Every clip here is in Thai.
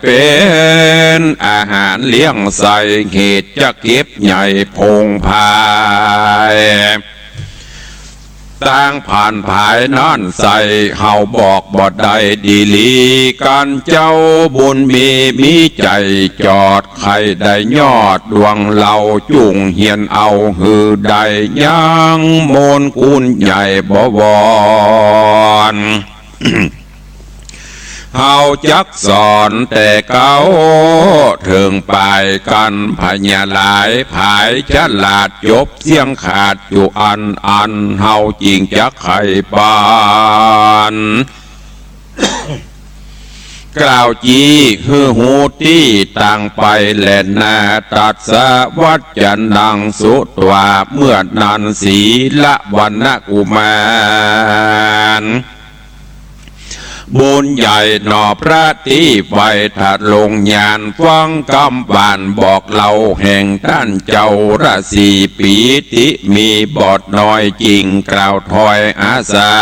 เป็นอาหารเลี้ยงใส่เหตุจะเก็บใหญ่พงพายตั้งผ่านภายนั่นใส่เฮาบอกบ่ได้ดีลีกันเจ้าบุญมีใจจอดใครได้ยอดดวงเราจุ่งเฮียนเอาหือได้ยังโมนกุนใหญ่บ่วอนเฮาจักสอนแต่เก่าถึงไปกันพญาหลายภายฉลาดจบเสียงขาดอยู่อันเฮาจริงจักไข่ปานกล่าวจีฮือหูตี้ต่างไปแลนาตัดสวัจจันดังสุตวาเมื่อนันศีละวันนกุมารบุญใหญ่หนอพระที่ไฟถัดลงยานฟังกำบานบอกเราแห่งท่านเจ้าราศีปีติมีบอดน้อยจริงกล่าวถอยอาสา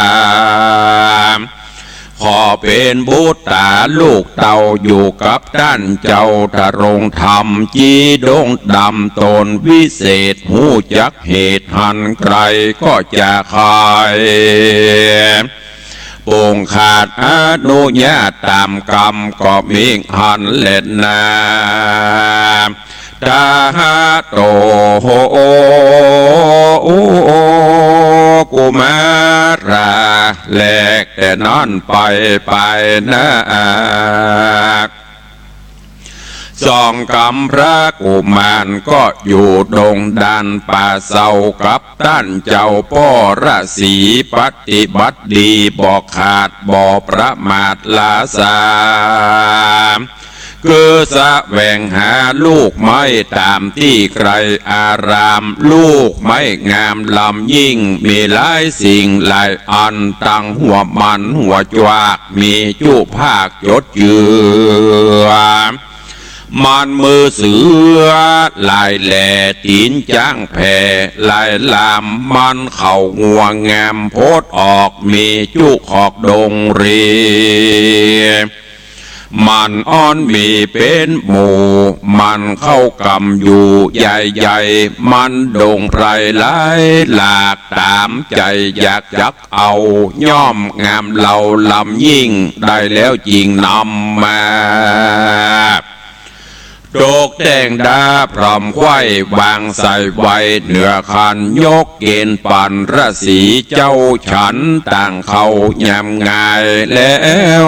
ขอเป็นบุตรตาลูกเต่าอยู่กับท่านเจ้าทะรงธรรมจีดงดำตนวิเศษหูจักเหตุหันไกลก็จะคายปงขาดอนุญาตตามกรรมก็มีหันเล็ดนาตาโตโหกุมาราแหลกแต่นอนไปนะสองกำพระกุมารก็อยู่ดงดันป่าเศร้ากับท่านเจ้าพ่อราศีปฏิบัติดีบอกขาดบ่ประมาทลาสาคือแสวงหาลูกไม้ตามที่ใครอารามลูกไม้งามลำยิ่งมีหลายสิ่งหลายอันตั้งหัวมันหัวจวากมีจุภาคจดเจือมันมือเสือลายแหล่ตีนจ้างแผ่ลายลามมันเข่างัวงามโพดออกมีจุขอกดงเรีมันอ้อนมีเป็นหมู่มันเข้ากำอยู่ใหญ่ๆมันดงไพรหลายหลากตามใจอยากจักเอาย่อมงามเหล่าลำยิ่งได้แล้วจริงนำมาโดกแดงดาพร้อมไข่วางใส่ไว้เหนือคันยกเกณฑ์ปันราศีเจ้าฉันต่างเขายำงายแล้ว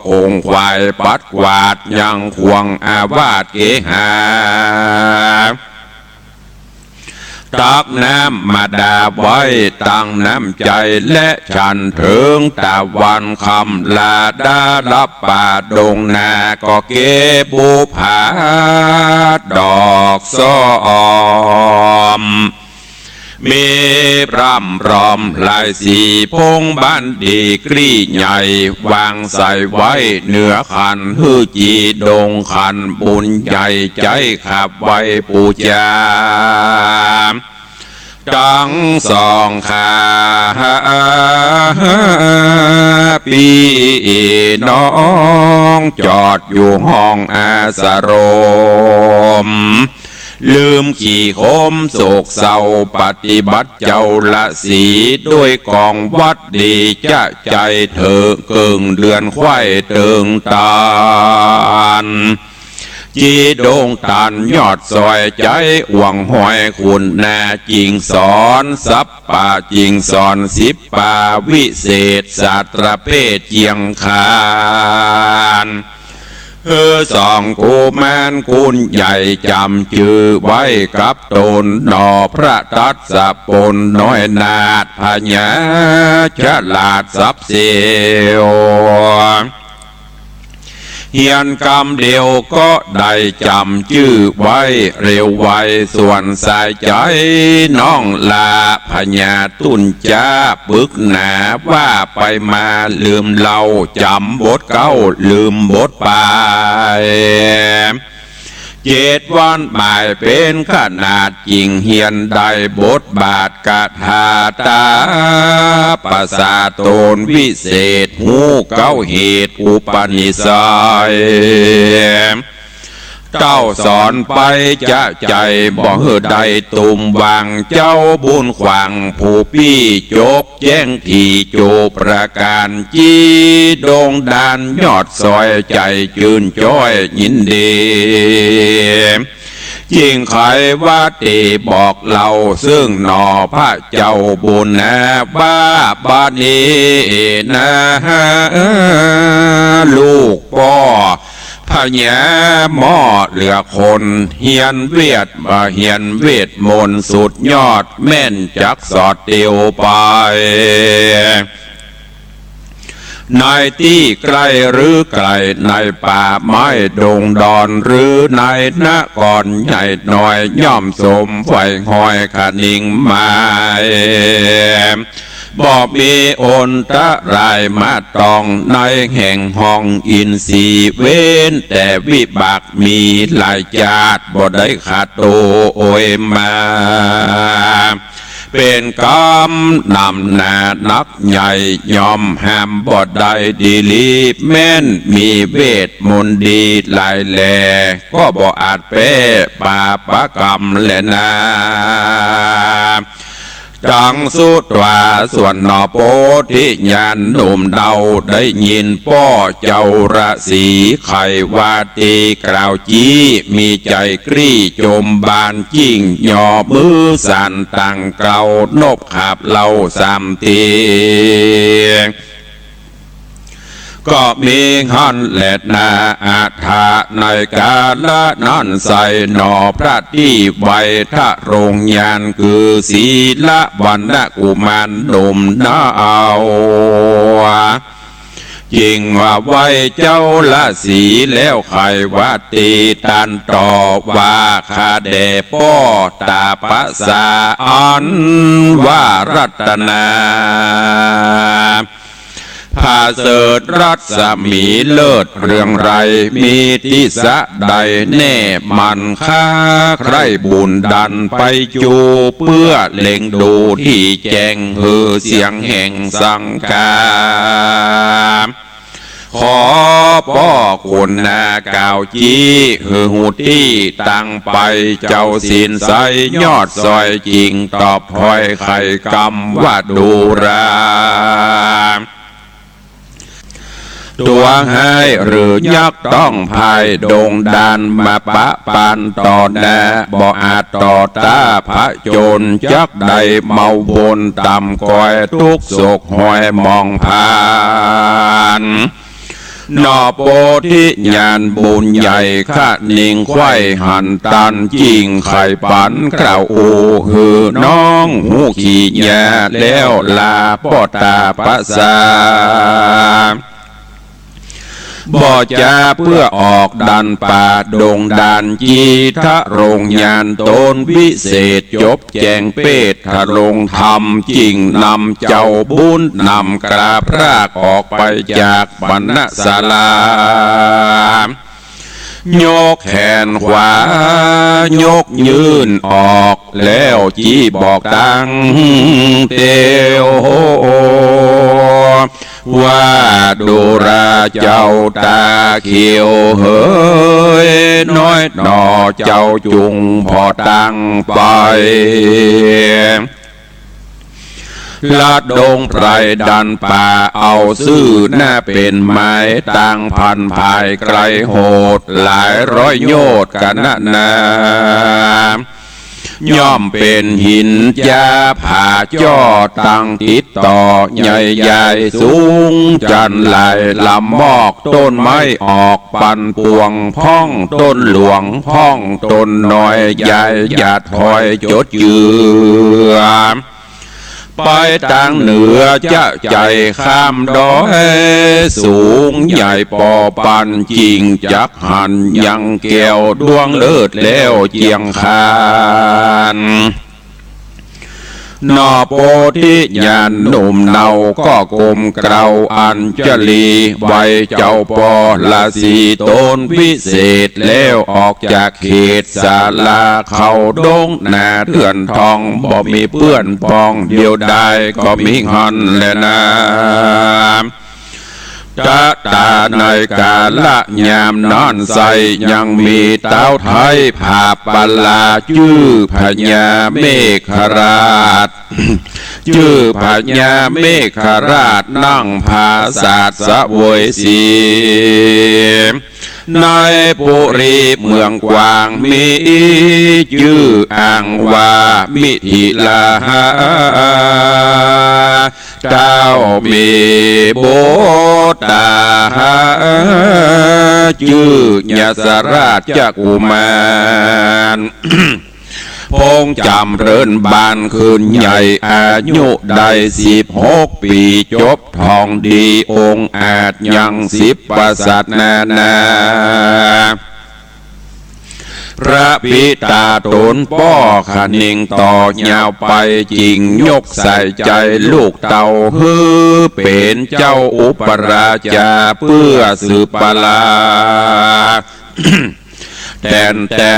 องค์ควายปัดกวาดยังควงอาวาสเกหาตักน้ำมาดาไว้ตั้งน้ำใจและฉันถึงตะวันคำลาดาลับป่าดงนาก็เก็บบุผาดอกซ้อมมีพร่ำรอมลายสีพงบ้านดีกรีใหญ่วางใส่ไว้เหนือขันฮือจีดงขันบุญใหญ่ใจขับไว้ปูจาทั้งสองขาปีน้องจอดอยู่ห้องอาสรมลืมขี่คมโศกเศร้าปฏิบัติเจ้าละสีด้วยกองวัดดีจะใจเธอเกิงเดือนไข่เติงตานจีดงตันยอดซอยใจหวังหอยคุณนาจิงสอนสับป่าจิงสอนสิบป่าวิเศษศาสตรเพศเจียงคานสองกูแมนคุณใหญ่จำชื่อไว้กับตนนอพระตัดสะปนน้อยนาดพญาฉลาดสับเสียวเฮียนกรรมเดียวก็ได้จำชื่อไว้เร็วไวส่วนสายใจน้องลาพญาตุนจ้าปึกหนาว่าไปมาลืมเล่าจำบทเก้าลืมบทไป 7 วันหมายเป็นขนาดจริงเฮียนได้บทบาทกาถาตาภาษาโตนวิเศษหูเก้าเหตุอุปนิสัยเจ้าสอนไปจะใจบ่เฮือใดตุ่มวางเจ้าบุญขวางผู้ปี้จบแจ้งที่โจประการจีดงดานยอดซอยใจจืนจ้อยยินดียิ่งใครว่าตีบอกเราซึ่งหนอพระเจ้าบุญนะบ้าบานีนะลูกพ่อพญาหม้อเหลือคนเฮียนเวทเฮียนเวทมนต์สุดยอดแม่นจักสอดเตียวไปในที่ไกลหรือไกลในป่าไม้ดงดอนหรือในนครใหญ่หน่อยย่อมสมไฟหอยขนิ่งไม้บอกมีอนตะรายมาตองในแห่งห้องอินทรีเว้นแต่วิบากมีหลายจาดบ่ได้ขาดโตโอยมาเป็นกรรมนำหน้านักใหญ่ยอมห้ามบ่ได้ดีลีแม่นมีเวทมนต์ดีหลายแหล่ก็บ่อาจแป้ปาปะกรรมแลนะจังสุดว่าส่วนนอโพธิญาณหนุ่มเดาได้ยินป้อเจ้าราศีไขวาตีกล่าวจี้มีใจกรี้จมบานจิ้งหย่อมือสั่นตั้งเกลานบขับเล่าสามตีก็มีหันแหลดนาอาถาในกาละนั้นใส่หนอพระที่ไวทะโรงยานคือศีละวันนะกุมารหนุ่มนาเอาจริงว่าไว้เจ้าละสีแล้วไขวัดตีตันต่อว่าคาเดป้อตาภาษาอันว่ารัตนาพาเสดรัศมีเลิศเรื่องไรมีทิสะใดแน่มันค่าใครบุญดันไปจูเพื่อเล็งดูที่แจงหือเสียงแห่งสังกาขอพ่อคุณนาเก่าจี้หือหูที่ตั้งไปเจ้าสินใสยอดซอยจริงตอบถอยไข่กำว่าดูราตัวให้หรือยักษ์ต้องภายดงดานมาปะปานต่อแน่บ่อาจต่อตาพระโจรจักใดเมาบนต่ำก้อยทุกโศกหอยมองผ่านนอโพธิญาณบุญใหญ่ข้านิ่งไข่หันตันจริงไข่ปันกล่าวอูหือน้องหูขี้แย่แล้วลาพ่อตาภาษาบ่จะเพื่อออกดันป่าดงดานจีทะโรงยานตนวิเศษจบแจงเปตทะลงธรรมจริงนำเจ้าบุญนำกราบรากออกไปจากบรรณศาลายกแขนขวายกยืนออกแล้วจี้บอกตังเตียวว่าดูราเจ้าตาเขียวเฮ้ยน้อยหนอเจ้าจุงพอตั้งไปลัดดงไพรดันป่าเอาซื่อหน้าเป็นไม้ตั้งพันภายไกลโหดหลายร้อยโยชน์กันนาย่อมเป็นหินยาผ่าจ้อตั้งติดต่อใหญ่ๆสูงจันไหลลำมอกต้นไม้ออกปันปวงพ้องต้นหลวงพ้องต้นน้อยใหญ่หยาดถอยจดเยือไปทางเหนือจะใจข้ามดอยสูงใหญ่ปอปันจริงจักหันยังแก้วดวงเลิศแล้วเจียงคาน นอโปธิญาณหนุ่มเนาก็กลมเกลาอัญชลีใบเจ้าปอละสีตนวิเศษแล้วออกจากเขตศาลาเขาดงนาเถื่อนทองบ่มีเพื่อนปองเดียวได้ก็มีงอนแลนะตาตาในกาละยามนอนใสยังมีเต้าไทยผาปลาชื่อพญาเมฆราชชื่อพญาเมฆราชนั่งผาศาสสะเวยสีในปุรีเมืองกวางมีชื่ออ่างว่ามิถิลาเจ้ามีโบตาชื่อยศราชจักุมารพงจำเริญบานคืนใหญ่อายุได้16 ปีจบทองดีองค์อาจยัง10 ประสาทนาพระพิตาตนป้อขนิ่งต่อยาวไปจริงยกใส่ใจลูกเต่าฮือเป็นเจ้าอุปราชาเพื่อสืบปลาแท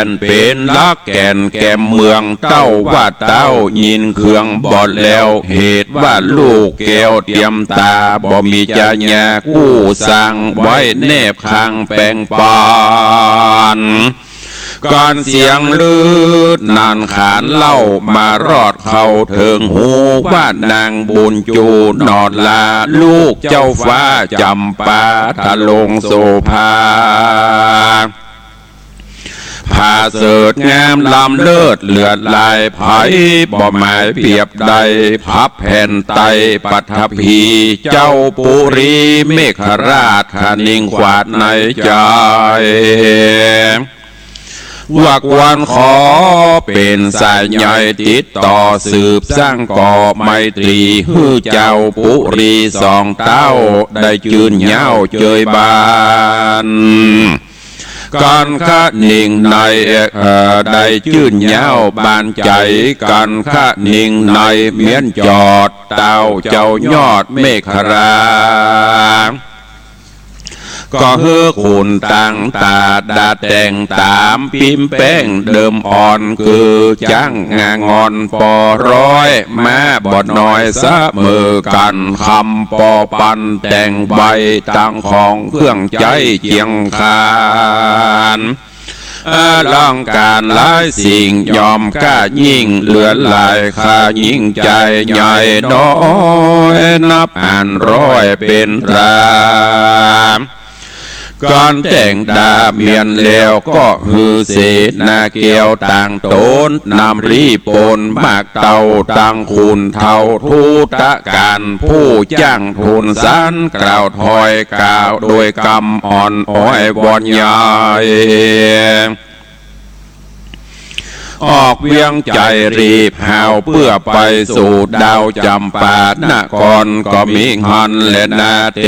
นเป็นลักแก่นแก่เมืองเต้าว่าเต้ายินเครื่องบอดแล้วเหตุว่าลูกแก้วเตรียมตาบ่มีจะแย่กู้สร้างไว้แนบข้างแปงปานก่อนเสียงลืดนานขานเล่ามารอดเข้าถึงหูว่านางบุญจูนอดลาลูกเจ้าฟ้าจำปาทะลงโสภาผ้าเสดงามลำเลิศเลือดลายไผ่บ่หมายเปรียบใดพับแผ่นไตปัทภีเจ้าปุรีเมฆราชขนิ่งขวาดในใจวักวันขอเป็นสายใหญ่ติดต่อสืบสร้างก่อไมตรีฮือเจ้าปุรีสองเต้าได้จืนเย้าเจยบานการขะนิ่งในได้จื่นเย้าบานใจการขะนิ่งในเมียนจอดเต้าเจ้ายอดเมฆราก็เฮือขุนตั้งตาดาแต่งตามพิมพ์แป้งเดิมอ่อนคือจังงางอนปอร้อยแม่บอดน้อยเสมอกันคำปอปันแต่งใบตั้งของเครื่องใจเจียงคานลังการหลายสิ่งยอมกล้ายิ่งเหลือหลายค่ายิ่งใจใหญ่น้อยนับอ่านร้อยเป็นรามก่อนแต่งดาเมียนแล้วก็ฮือเศษนาเกียวต่างโตนนำรีปนมากเต่าต่างคุณเท่าทูตะการผู้จ้างทุนสันกล่าวถอยกล่าวโดยกำอ่อนอ้อยวอนใหญ่ออกเวียงใจรีบหาวเพื่อไปสู่ดาวจำปานครก็มีหันและนาเต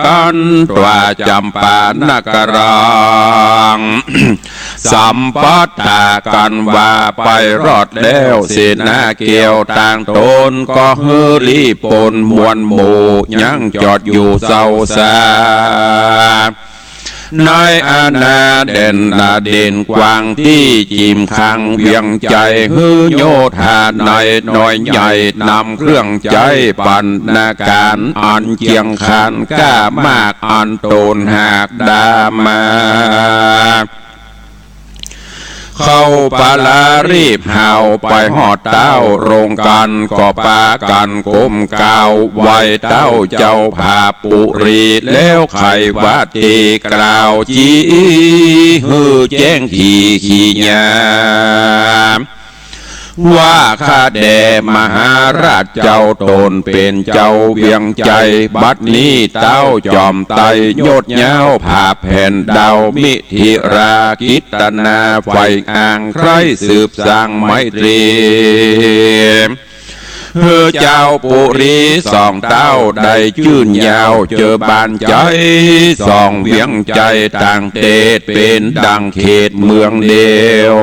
กันว่าจำปานกรังสัมปัตตากันว่าไปรอดแล้วเสนาเกี่ยวต่างตนก็ฮือรีปนมวลหมู่ยังจอดอยู่เศร้าซานายอาณาเด่นนาเด่นกว้างที่จิมขังเวียงใจฮือโยธาในน้อยใหญ่นำเครื่องใจปันนาการอันเจียงคานกล้ามากอันโตนหากดามาเข้าปาลารีบหาวไปหอดเต้าโรงกันก็ปากันก้มกาวไว้เต้าเจ้าผาปุรีแล้วไขวาตีกล่าวจีฮือแจ้งขี่ยามว่าข้าแด่มหาราชเจ้าตนเป็นเจ้าเวียงใจบัดนี้เต้าจอมไตยดเย้าผ่าแผ่นดาวมิถิรากิตนาไฟอ่างใครสืบสร้างไมตรีเฮือเจ้าปุรีสองเต้าได้ชื่นยาวเจอบานใจสองเวียงใจต่างเตดเป็นดังเขตเมืองเดียว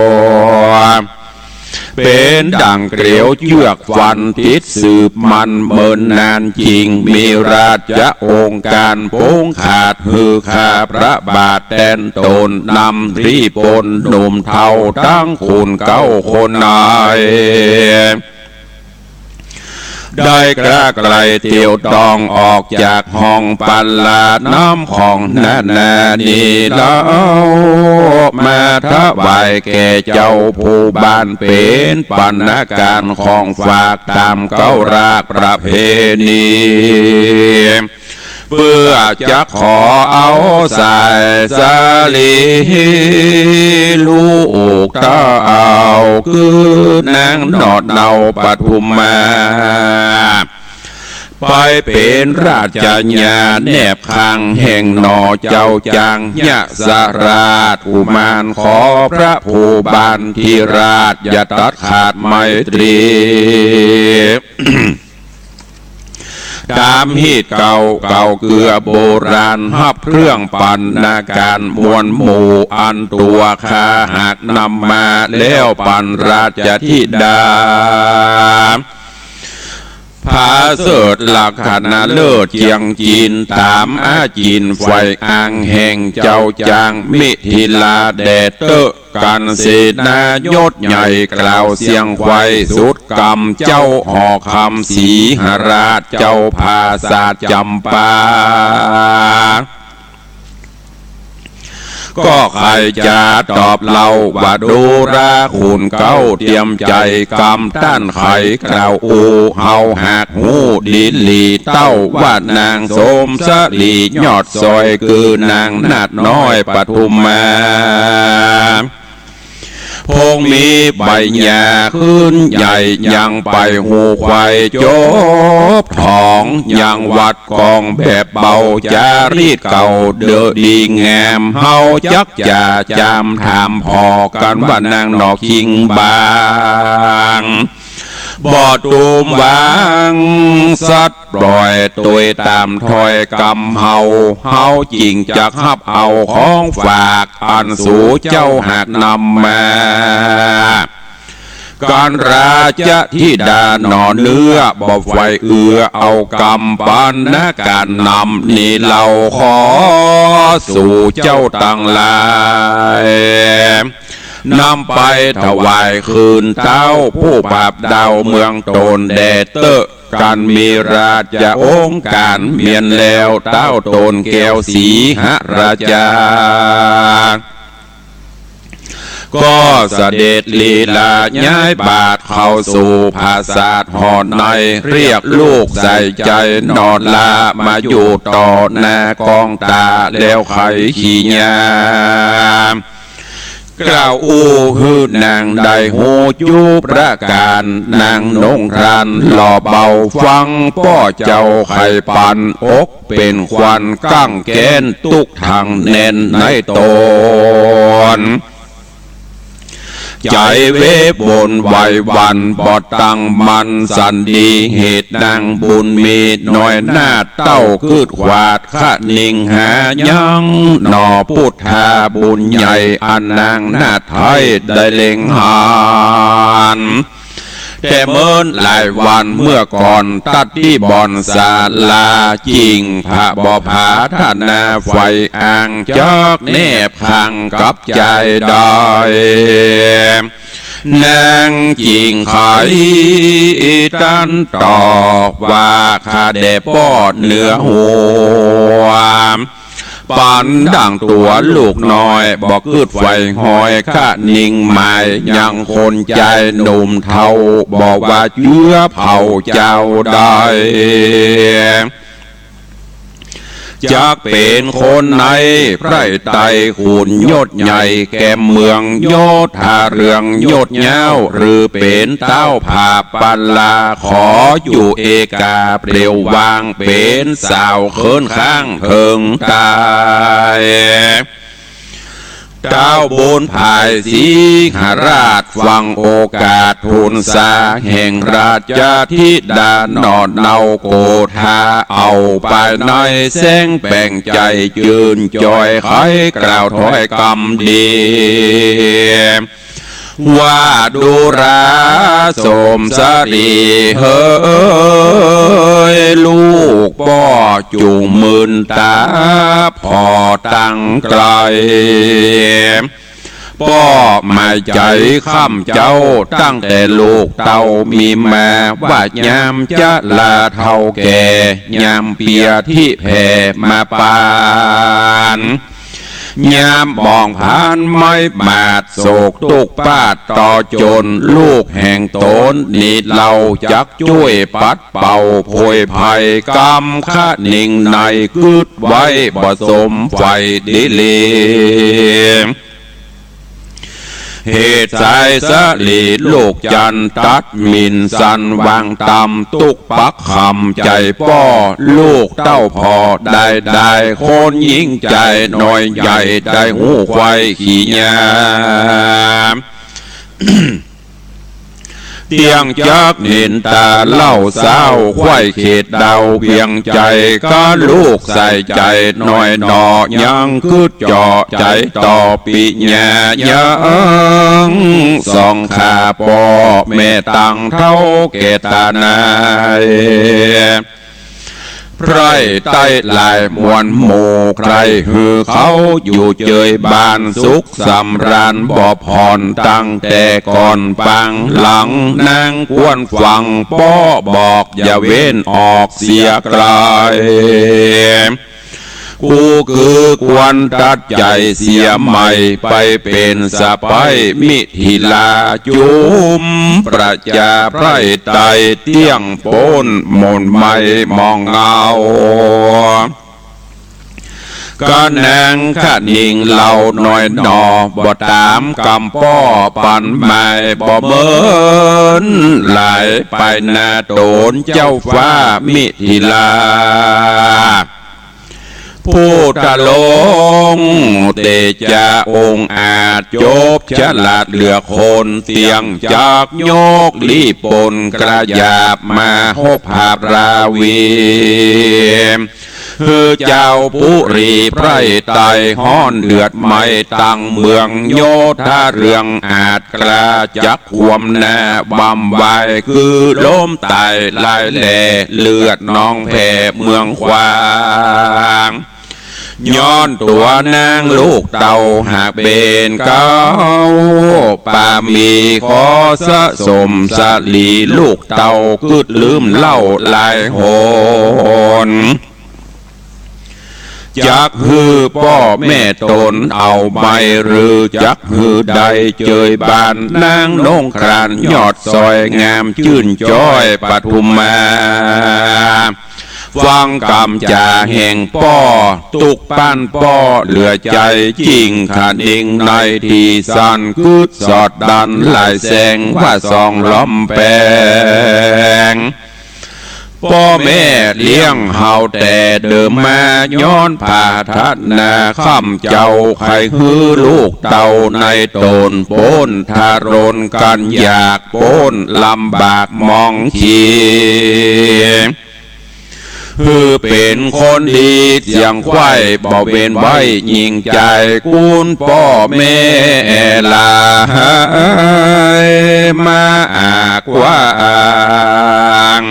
เป็นดังเกลียวเยือกฟันทิศสืบมันเมินนานจริงมีราชองค์การโป้งขาดฮือคาพระบาทแทนตนนำรีปนหนุ่มเทาตั้งคุณเก้าคนนายได้กระไกลเที่ยวตองออกจากห้องปัลลาดน้ำของนานีแล้วมาถวายแก่เจ้าผู้บ้านเป็นปัญหาการของฝากตามเก้ารากประเพณีเพื่อจะขอเอาสายสาลีลูกเต้าคือนางนอดเนาปทุมมาไปเป็นราชญาแนบขังแห่งนอเจ้าจังยะสราชอุมานขอพระผู้บานที่ราชอย่าตัดขาดไมตรี ตามฮีดเก่าเกลือโบราณฮับเครื่องปันนาการมวลหมู่อันตัวคาหักนำมาแล้วปันราชธิดาพาเสดหลักขณะเลิศเจียงจีนตามอาจีนไฟอ่างแห่งเจ้าจางมิถิลาแดดเตอกันเสนายศใหญ่กล่าวเสียงไฟสุดกรรมเจ้าหอคำสีหราชเจ้าภาษาจำปาก็ใครจะตอบเราว่าดูราคุณเก้าเตรียมใจกำต้านไขกล่าวอูเฮาหักหูดินลีเต้าว่านางสมสลียอดซอยคือนางนาดน้อยปทุมมาพงมีใบหญ้าขึ้นใหญ่ยังไปหูควายจบทองยังวัดกองแบบเบาจารีดเก่าเดือดีงามเฮาจักจะจำถามพอกันว่านางนอกคิงบางบ่อตูมวางสัตว์ปล่อยตัวตามถอยกำเฮาจริงจะขับเอาของฝากอันสู่เจ้าหากนำมาการราชธิดาหนอเนื้อบ่ไฟเอากำปานนาการนำนี่เราขอสู่เจ้าตั้งหลายนำไปถวายคืนเต้าผู้ปราบดาวเมืองโตนแดเตอกันมีราชองค์การเมียนแล้วเต้าโตนแก้วสีหราชาก็เสด็จลีลาย้ายบาทเข้าสู่ภาษาหอดในเรียกลูกใส่ใจนอนลามาอยู่ต่อหน้ากองตาแล้วไขขี้ยากล่าวอู้ฮือนางได้หูจูประการนางนงครันหล่อเบาฟังป้อเจ้าไข่ปันอกเป็นควันกั้งแกนตุกทางแน่นในตนใจเวบนไหววันบอดตังมันสันดีเหตุนางบุญมีน้อยหน้าเต้าคืดขวาดขะนิ่งหายังหนอพุทธาบุญใหญ่อันนางหน้าไทยได้เล็งหานแต่เมื่อหลายวันเมื่อก่อนตัดที่บอนศาลาจริงพระบ่ผาท่านาไฟอ่างจักแนบขังกับใจได้นางจิงไขตันตอบว่าข้าได้ปอดเนื้อหัวปันดังตัวลูกน้อยบอกคืดไฟหอยข้านิ่งหมายยังคนใจหนุ่มเทาบอกว่าเชื้อเผาเจ้าได้จากเป็นคนในไพร่ไตขุนยศใหญ่แก่เมืองโยธาเรืองยศเงาหรือเป็นเต้าผาปัลลาขออยู่เอกาเปลี่ยววางเป็นสาวเคินข้างเพิงตายเจ้าบุญภายสีหราชฟังโอกาสทุนสาแห่งราชธิดานอนเนาโกธาเอาไปในแสงแป่งใจยืนจอยไขกล่าวถอยกำดี ว่าดูราสมสรีเฮ้ยลูกป่อจุงมืนตาพอตั้งไกลป่อมาใจข้ามเจ้าตั้งแต่ลูกเต่ามีมาว่ายามจะลาเท่าแก่ยามเปียที่แผ่มาปานยามมองผ่านไม่บาดโศกตุกปาดต่อจนลูกแห่งตนนิดเราจักช่วยปัดเป่าโพยภัยกรรมข้านิ่งในกึดไว้บ่สมไฟดิเลเหตุใจสลีลูกจันตัดมินสันวางตำตุกปักคำใจป้อลูกเต้าพอได้คนยิ่งใจหน่อยใหญ่ได้หูควายขี่ยามเตียงจักนินตาเล่าเศร้าควายเขตดาวเพียงใจก็ลูกใส่ใจหน่อยหนอยังคืดจ่อใจต่อปีญายังสองขาปอแม่ตังเท่าเกตานายไพรใต้ลายมวลหมู่ใครหือเขาอยู่เจยบานสุขสำราญบ่พรตั้งแต่ก่อนปังหลังนางควนฟังป้อบอกอย่าเว้นออกเสียไกลกูคือควรตัดใจเสียใหม่ไปเป็นสะไปมิถิลาจุมประจาไพรไตเตี้ยงโปนมนไม่มองเงาก็นางข้านิ่งเหล่าหน่อยหนอบ่ตามกำป้อปันไม่บ่เมินไหลไปนาโตนเจ้าฟ้ามิถิลาผู้ตะลงเตจาองอาจจบฉลาดเหลือคนเตียงจากโยกลีปนกระยาบมาหบภาพราวีคือเจ้าปุรีไพรไตห้อนเดือดไม่ตั้งเมืองโยธาเรืองอาจกระจักความแน่บำไวคือล้มตายลายแหล่เลือดน้องแผ่เมืองควางย้อนตัวนางลูกเต่าหากเบนเก้าป่ามีขอสะสมสลีลูกเต่ากึดลืมเล่าลายโหนจักฮือพ่อแม่ตนเอาไม่หรือจักฮือใดเจยบานนางนงครานยอดซอยงามชื่นจ้อยปทุมมาฟังกำจ่าแห่งป้อตุกปั้นป้อเหลือใจจริงขาดเองในที่สันกึดสอดดันลายแสงว่าสองล้อมแปงพ่อแม่เลี้ยงเฮาแต่เดิมมาย้อนผ่าทัดนาข้ามเจ้าใครฮือลูกเต่าในตนโปนทารนกันอยากโปนลำบากมองขีคือเป็นคนดีเสียงควายบ่เว้นไว้ยิงใจกุนพ่อแม่ลามาอากว่าง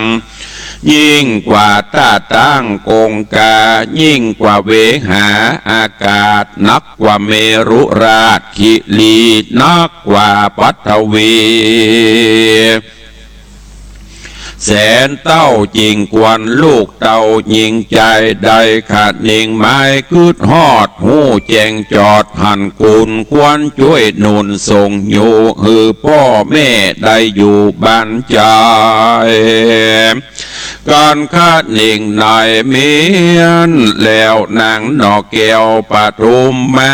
ยิ่งกว่าตาตั้งกงกายิ่งกว่าเวหาอากาศนักกว่าเมรุราชขิลีนักกว่าปัทวีแสนเต้าจริงกวนลูกเต้ายิงใจได้ขาดนิ่งไม้กึดฮอดหูแจงจอดหันกุลควรช่วยหนุนส่งอยู่คือพ่อแม่ได้อยู่บ้านใจการคาดนิ่งนายเมียนแล้วนางนอกแก้วปทุมมา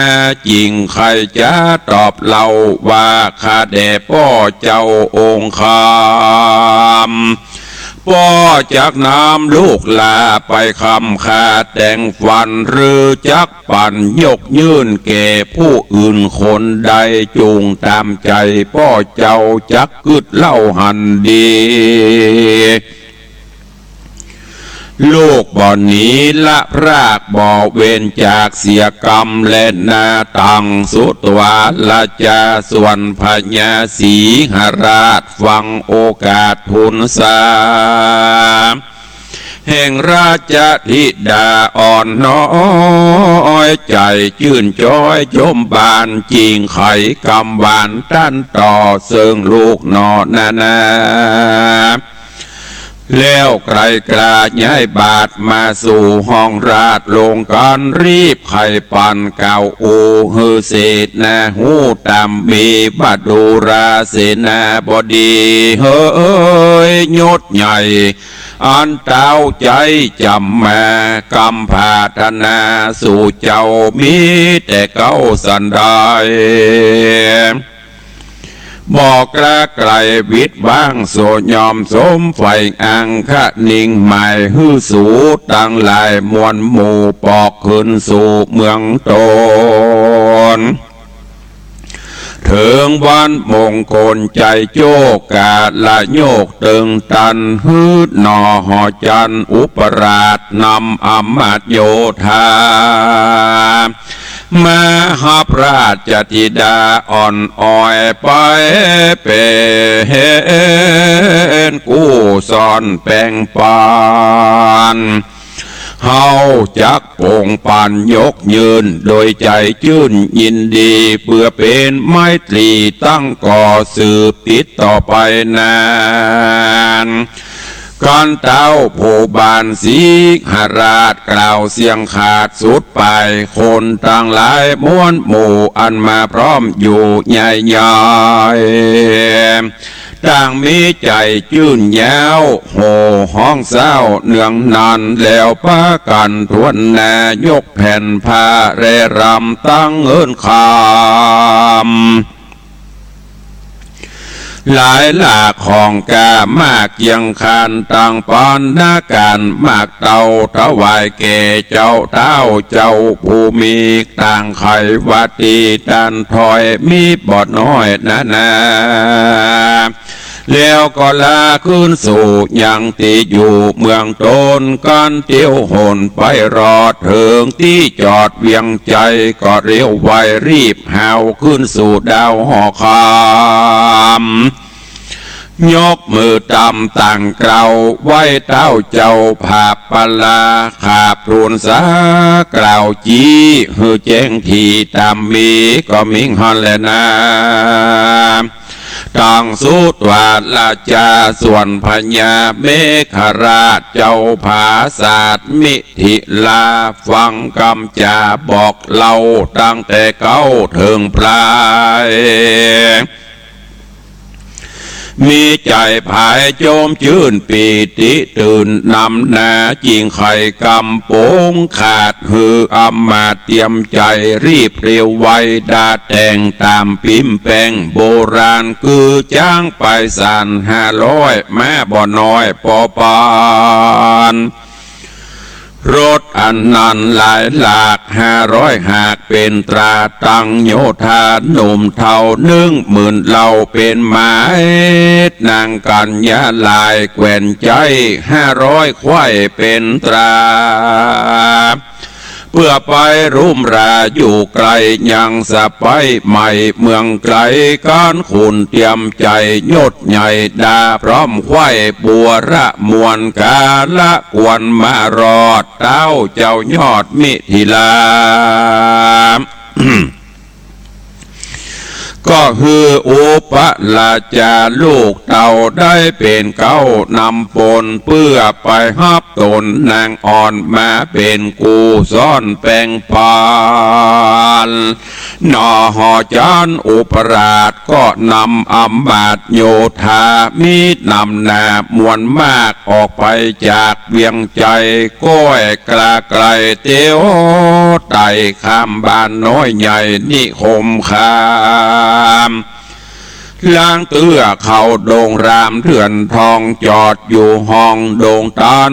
จริงใครจะตอบเล่าว่าข้าแด่พ่อเจ้าองค์คำพ่อจากน้ำลูกลาไปคำขาแต่งฟันหรือจักปั่นยกยื่นแก่ผู้อื่นคนใดจูงตามใจพ่อเจ้าจักกึดเล่าหันดี ลูกบ่อนี้ละพรากบ่อเว้นจากเสียกรรมและนาตังสุตวาละจาส่วนพญาสีหราชฟังโอกาสทุนสาแห่งราชธิดาอ่อนน้อยใจชื่นจ้อยชมบานจริงไข่กำบานต้านต่อเซิงลูกนอนาแล้วไกลกลาย้ายบาทมาสู่ห้องราชลงกันรีบไข่ปันเก่าอูฮือเศษนาหูตามมีบัดดูราเสนาบดีเฮ้ยยศใหญ่อันเต้าใจจำมากำพาธนาสู่เจ้ามีแต่เก้าสันได้บอกละไกลวิตบ้างโสยอมสมไฟอังคะนิ่งหมายฮือสูตั้งหลายมวลหมู่ปอกขึ้นสู่เมืองตนถึงวันมงคลใจโจกาละโยกตึงตันฮืดหนอหอจันอุปราชนำอมาตโยธามหาพระจติดาอ่อนอ้อยไปเป็นกู้สอนแปลงปานเฮาจักโป่งปานยกยืนโดยใจชื่นยินดีเพื่อเป็นไมตรีตั้งก่อสืบติดต่อไปนานการเต้าผู้บานสีหราชกล่าวเสียงขาดสุดไปคนต่างหลายม้วนหมู่อันมาพร้อมอยู่ใหญ่ๆต่างมีใจชื่นแย้วโห่ห้องเศร้าเนืองนานแล้วป้ากันทวนนายกแผ่นผ้าเรรำตั้งเอิ้นคำหลายหลากของกามากยังคานต่างปอนนาการมากเต่าถวายแก่เจ้าเต้าเจ้าผู้มีต่างไขวัตีดันถอยมีบอดน้อยนาแล้วก็ลาขึ้นสู่ยังที่อยู่เมืองตนกันเที่ยวหนไปรอดถึงที่จอดเวียงใจก็เรียวไวรีบหาวขึ้นสู่ดาวหอคำยกมือตำต่างเกลาไว้เต้าเจ้าภาพปลาขาบรูนสากล่าวจีหือแจ้งทีตามมีก็มิงฮอนแลนาต่างสุตวาลาจาส่วนพญาเมฆราชเจ้าภาศาสตร์มิถิลาฟังคำจาบอกเล่าตั้งแต่เก้าถึงปลายมีใจภายโจมชื่นปีติตื่นนำนาจิงไข่กำโป่งขาดหืออำมาเตรียมใจรีบเร็วไวดาแต่งตามปิมแปงโบราณคือจ้างไปสาน500แม่บ่น้อยปอปานรถอันนั้นหลายหลาก500หากเป็นตราตังโยธาหนุ่มเท่า10,000เราเป็นไม้นางกัญญาลายแกว่นใจ500ควายเป็นตราเพื่อไปรุ่มราอยู่ไกลยังสะไปใหม่เมืองไกลการขุนเตรียมใจยศใหญ่ดาพร้อมควายบัวระมวลกาละกวนมารอดเต้าเจ้ายอดมิถิลา ก็คืออุปลาจาลูกเต่าได้เป็นเก้านำปนเพื่อไปฮับตนนางอ่อนมาเป็นกูซ่อนแปลงปานนอหอจานอุปราชก็นำอำมาตโยธามีนำนามวลมากออกไปจากเวียงใจก้อยกลาไกลเตียวไต่ข้ามบ้านน้อยใหญ่นิคมคามล้างเตื้อเขาโด่งรามเถื่อนทองจอดอยู่ห้องโด่งตัน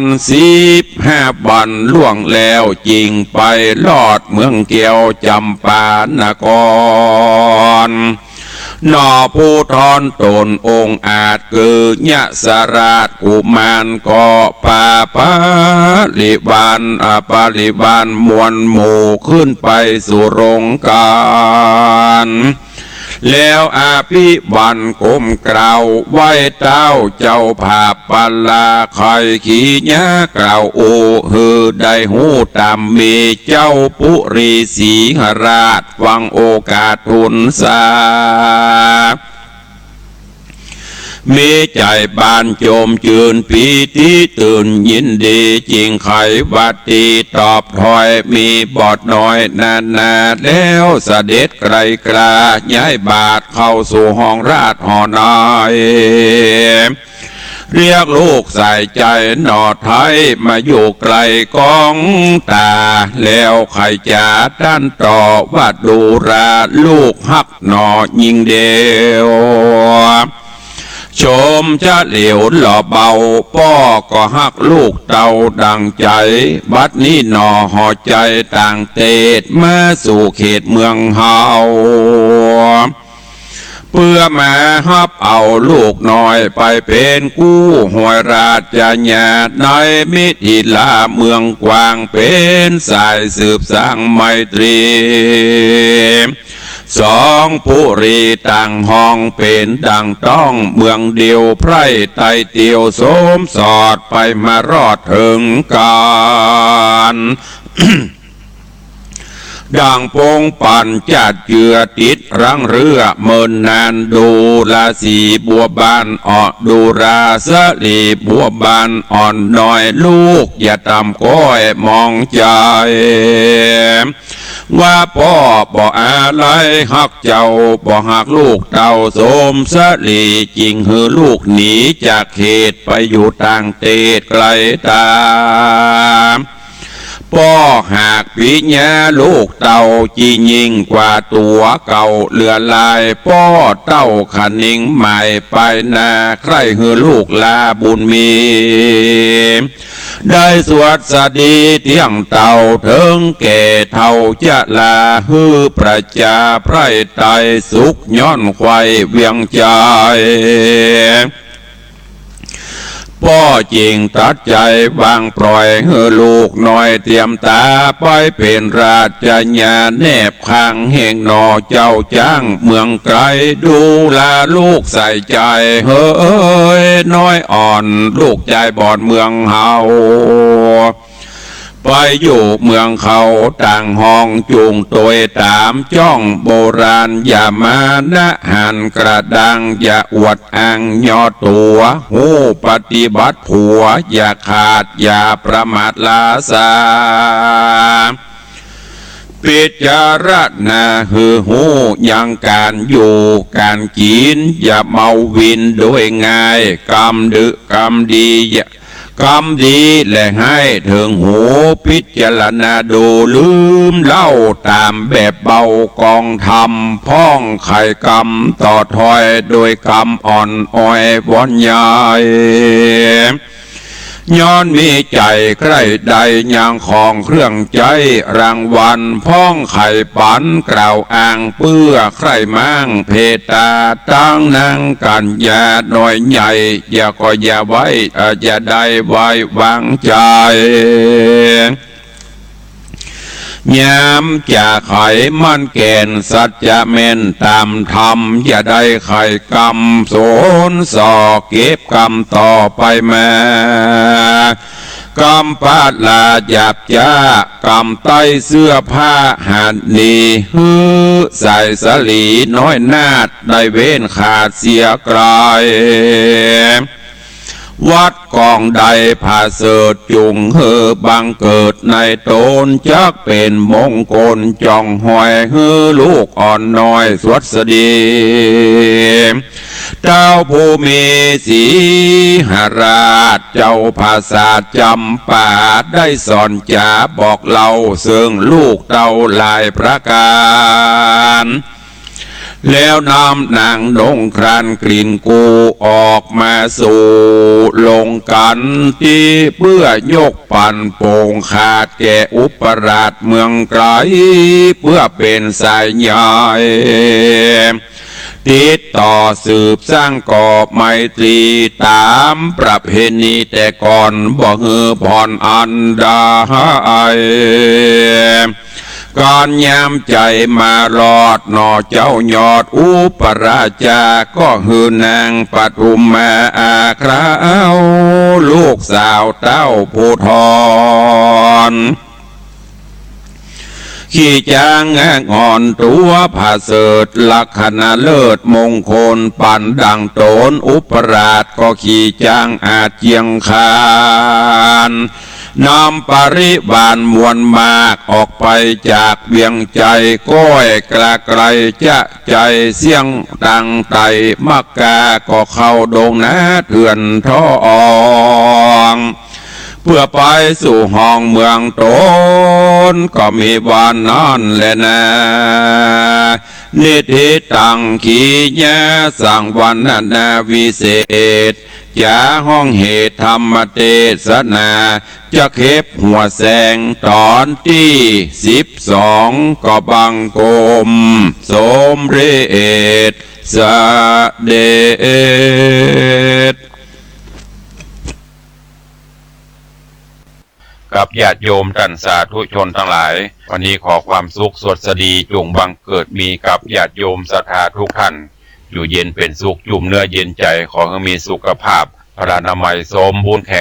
15 วันล่วงแล้วจริงไปลอดเมืองเกียวจำปานกร นอผู้ทอนตนองค์อาจเกิดยะสราชกุมารก็ปาปาลิบานปาลิบานมวลหมู่ขึ้นไปสู่โรงการแล้วอาภิวันก้มกล่าวไหว้เต้าเจ้าภาพปัลลาคอยขี่ยะกล่าวโอฮือได้หูตามมีเจ้าปุรีสีหราชฟังโอกาสทุนสามีใจบานโจมจืนปีติตื่นยินดีจริงไขวัดตีตอบถอยมีบอดน้อยนาแล้วเสด็จไกลกลาย้ายบาทเข้าสู่ห้องราชหอนายเรียกลูกใส่ใจหนอไทยมาอยู่ไกลกองตาแล้วใครจะด้านต่อว่าดูราลูกฮักหนอยิงเดียวชมจะเหลวหล่อเบาป้อก็ฮักลูกเต่าดังใจบัดนี้หนอห่อใจต่างเตดมาสู่เขตเมืองเฮาเพื่อมาฮับเอาลูกน้อยไปเป็นกู้หวยราชญาติในมิถิลาเมืองกวางเป็นสายสืบสร้างไมตรีสองผู้รีต่างห้องเป็นดังต้องเมืองเดียวไพร่ไตเตียวสมสอดไปมารอดถึงการดังโปงปั่นจัดเจือติดรังเรือเมินนานดูราศีบัวบานออดูราสลีบัวบานอ่อนน้อยลูกอย่าตำก้อยมองใจว่าพ่อบ่อะไรหักเจ้าบ่หักลูกเต่าสมสลีจริงหือลูกหนีจากเขตไปอยู่ต่างเตศไกลตาพ่อหากปีญาลูกเต่าจียิ่งกว่าตัวเก่าเลือลายพ่อเต่าขันนิงใหม่ไปนาใครหือลูกลาบุญมีได้สวดสดีเที่ยงเต่าถึงแก่เท่าจะลาฮือประจาไพร่ไตสุขย้อนไข่เวียงใจพ่อจริงตัดใจวางปล่อยให้ลูกน้อยเตรียมตาไปเป็นราชญาแนบข้างแห่งนอเจ้าจ้างเมืองไกลดูแลลูกใส่ใจเฮ้ยน้อยอ่อนลูกใจบอดเมืองเฮาไปอยู่เมืองเขาต่างห้องจูงตัวตามจ้องโบราณอย่ามานะหันกระดังอย่าอวดอ้างยอตัวหูปฏิบัติผัวอย่าขาดอย่าประมาทลาสาพิจารณาหือหูยังการอยู่การกินอย่าเมาวินโดยง่ายกรรมดึกกรรมดีกรรมดีและให้ถึงหูพิจารณาดูลืมเล่าตามแบบเบากองทำพ้องไข่กรรมต่อถอยโดยกรรมอ่อนอ้อยวอนใหญ่ย้อนมีใจใครใดยังของเครื่องใจรางวัลพ้องไข่ปันกล่าวอ้างเพื่อใครมั่งเพตาตั้งนางกันอย่าหน่อยใหญ่อย่าก็อย่าไว้อย่าได้ไว้วางใจยามจะไขมันแก่นสัจจะเมนตามธรรมอย่าได้ไขกรรมโสนสอเก็บกรรมต่อไปมากรรมปาดลาหยาบจ้ากรรมใต้เสื้อผ้าหันนีฮือใส่สลีน้อยนาดได้เว้นขาดเสียกลายวัดกองใดผาเสดจุงเฮอบังเกิดในตนจักเป็นมงคลจองหอยเฮอลูกอ่อนน้อยสวัสดีเจ้าผู้มีสีหราชเจ้าภาษาจำป่าได้สอนจ่าบอกเล่าซึ่งลูกเต่าหลายประการแล้วนำนางดงครานกลิ่นกูออกมาสู่ลงกันที่เพื่อยกปั่นโป่งขาดแก่อุปราชเมืองไกลเพื่อเป็นสายใหญ่ ติดต่อสืบสร้างก่อไมตรีตามประเพณีแต่ก่อนบ่ฮือผ่อนอันดาก่อนยามใจมารอดหนอเจ้ายอดอุปราจาก็ฮือนางปฐุมมาอาคราวลูกสาวเต้าผู้ทอนขี่จ้างงอนตัวผาเสดลักษณะเลิศมงคลปันดังโตนอุปราชก็ขี่จ้างอาจเจียงคานนำปริวานมวลมากออกไปจากเวียงใจก้อยกลาไกลจะใจเสียงดังไตมักกาก็เข้าดงนาเถื่อนท้องเพื่อไปสู่ห้องเมืองตนก็มีวานนั่นแหละนะนิธิตังขีญาสั่งวันนาวิเศษจะห้องเหตุธรรมเทศนาจะเข็บหัวแสงตอนที่12ก็บังกรมสมเด็จเสด็จกับญาติโยมท่านสาธุชนทั้งหลายวันนี้ขอความสุขสดสดีจงบังเกิดมีกับญาติโยมศรัทธาทุกท่านอยู่เย็นเป็นสุขจุ่มเนื้อเย็นใจขอให้มีสุขภาพพลานามัยสมบูรณ์แข็ง